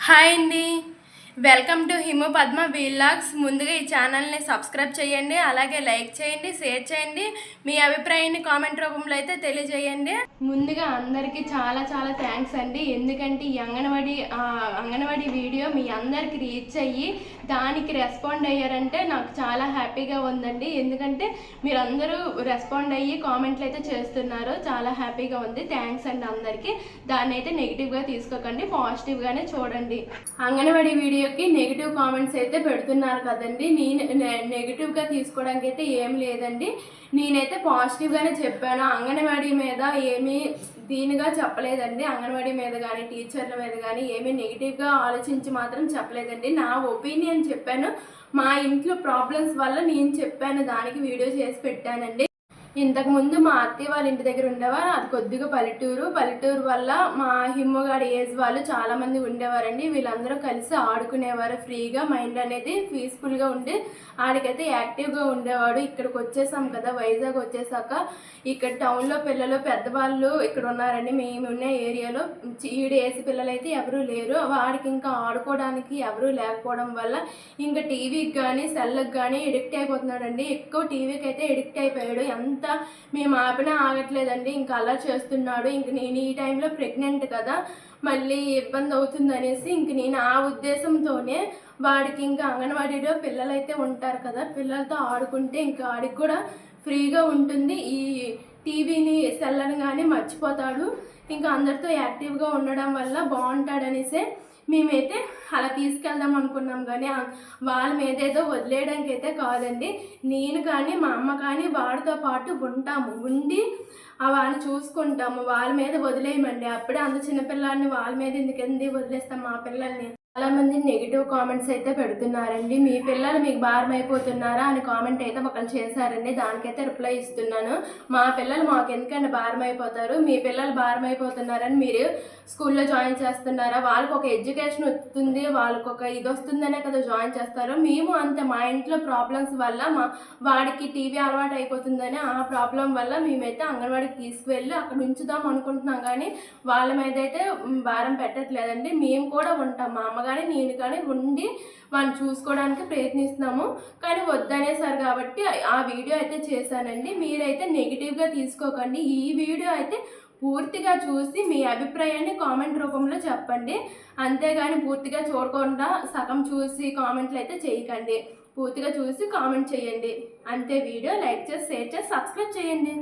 Hi అండి, welcome to Hima Padma vlogs. ముందుగా ఈ ఛానల్ని సబ్స్క్రైబ్ చేయండి, అలాగే లైక్ చేయండి, షేర్ చేయండి. మీ అభిప్రాయాన్ని కామెంట్ రూపంలో అయితే తెలియజేయండి. ముందుగా అందరికీ చాలా చాలా థ్యాంక్స్ అండి. ఎందుకంటే ఈ అంగన్వాడీ వీడియో మీ అందరికి రీచ్ అయ్యి దానికి రెస్పాండ్ అయ్యారంటే నాకు చాలా హ్యాపీగా ఉందండి. ఎందుకంటే మీరందరూ రెస్పాండ్ అయ్యి కామెంట్లు అయితే చేస్తున్నారు, చాలా హ్యాపీగా ఉంది. థ్యాంక్స్ అండి అందరికీ. దాన్ని అయితే నెగిటివ్గా తీసుకోకండి, పాజిటివ్గానే చూడండి. అంగన్వాడీ వీడియోకి నెగిటివ్ కామెంట్స్ అయితే పెడుతున్నారు కదండి, నేను నెగిటివ్గా తీసుకోవడానికి అయితే ఏం లేదండి. నేనైతే పాజిటివ్గానే చెప్పాను. అంగన్వాడీ మీద ఏమీ దీనిగా చెప్పలేదండి. అంగన్వాడీ మీద కానీ టీచర్ల మీద కానీ ఏమీ నెగిటివ్గా ఆలోచించి మాత్రం చెప్పలేదండి. నా ఒపీనియన్ చెప్పాను. మా ఇంట్లో ప్రాబ్లమ్స్ వల్ల నేను చెప్పాను, దానికి వీడియో చేసి పెట్టానండి. ఇంతకుముందు మా అత్తయ్య వాళ్ళ ఇంటి దగ్గర ఉండేవారు, అది కొద్దిగా పల్లెటూరు వల్ల మా హిమ్మగాడి ఏజ్ వాళ్ళు చాలామంది ఉండేవారండి. వీళ్ళందరూ కలిసి ఆడుకునేవారు, ఫ్రీగా మైండ్ అనేది పీస్ఫుల్గా ఉండి ఆడికైతే యాక్టివ్గా ఉండేవాడు. ఇక్కడికి వచ్చేసాం కదా, వైజాగ్ వచ్చేసాక ఇక్కడ టౌన్లో పిల్లలు పెద్దవాళ్ళు ఇక్కడ ఉన్నారండి. మేము ఉన్న ఏరియాలో ఈడు ఏజ్ పిల్లలు అయితే ఎవరూ లేరు. వాడికి ఇంకా ఆడుకోవడానికి ఎవరూ లేకపోవడం వల్ల ఇంకా టీవీకి కానీ సెల్కి కానీ ఎడిక్ట్ అయిపోతున్నాడండి. ఎక్కువ టీవీకి అయితే ఎడిక్ట్ అయిపోయాడు. ఎంత మేము ఆపినా ఆగట్లేదండి, ఇంకా అలా చేస్తున్నాడు. ఇంక నేను ఈ టైంలో ప్రెగ్నెంట్ కదా, మళ్ళీ ఇబ్బంది అవుతుంది అనేసి ఇంక నేను ఆ ఉద్దేశంతోనే వాడికి ఇంకా అంగన్వాడీలో పిల్లలు అయితే ఉంటారు కదా, పిల్లలతో ఆడుకుంటే ఇంకా వాడికి కూడా ఫ్రీగా ఉంటుంది. ఈ టీవీని సెల్లని కానీ మర్చిపోతాడు. ఇంకా అందరితో యాక్టివ్గా ఉండడం వల్ల బాగుంటాడనేసే మేమైతే అలా తీసుకెళ్దాం అనుకున్నాం. కానీ వాళ్ళ మీద ఏదో వదిలేయడానికి అయితే కాదండి. నేను కానీ మా అమ్మ కానీ వాడితో పాటు ఉండి వాళ్ళని చూసుకుంటాము. వాళ్ళ మీద వదిలేయమండి. అప్పుడే అంత చిన్నపిల్లల్ని వాళ్ళ మీద ఎందుకు వదిలేస్తాం మా పిల్లల్ని. చాలామంది నెగిటివ్ కామెంట్స్ అయితే పెడుతున్నారండి. మీ పిల్లలు మీకు భారం అయిపోతున్నారా అని కామెంట్ అయితే ఒకళ్ళు చేశారండి. దానికైతే రిప్లై ఇస్తున్నాను. మా పిల్లలు మాకు ఎందుకంటే భారం అయిపోతారు, మీ పిల్లలు భారం అయిపోతున్నారని మీరు స్కూల్లో జాయిన్ చేస్తున్నారా? వాళ్ళకి ఒక ఎడ్యుకేషన్ వస్తుంది, వాళ్ళకి ఒక ఇది వస్తుందనే కదా జాయిన్ చేస్తారు. మేము అంతే, మా ఇంట్లో ప్రాబ్లమ్స్ వల్ల వాడికి టీవీ అలవాటు అయిపోతుందని ఆ ప్రాబ్లం వల్ల మేమైతే అంగన్వాడికి తీసుకువెళ్ళి అక్కడ ఉంచుదాం అనుకుంటున్నాం. కానీ వాళ్ళ మీద అయితే భారం పెట్టట్లేదండి. మేము కూడా ఉంటాం, మా అమ్మ కానీ నేను కానీ ఉండి వాళ్ళని చూసుకోవడానికి ప్రయత్నిస్తున్నాము. కానీ వద్దనేసారు కాబట్టి ఆ వీడియో అయితే చేశానండి. మీరైతే నెగిటివ్గా తీసుకోకండి. ఈ వీడియో అయితే పూర్తిగా చూసి మీ అభిప్రాయాన్ని కామెంట్ రూపంలో చెప్పండి. అంతేగాని పూర్తిగా చూడకుండా సగం చూసి కామెంట్లు అయితే చేయకండి. పూర్తిగా చూసి కామెంట్ చేయండి అంతే. వీడియో లైక్ చేసి షేర్ చేసి సబ్స్క్రైబ్ చేయండి.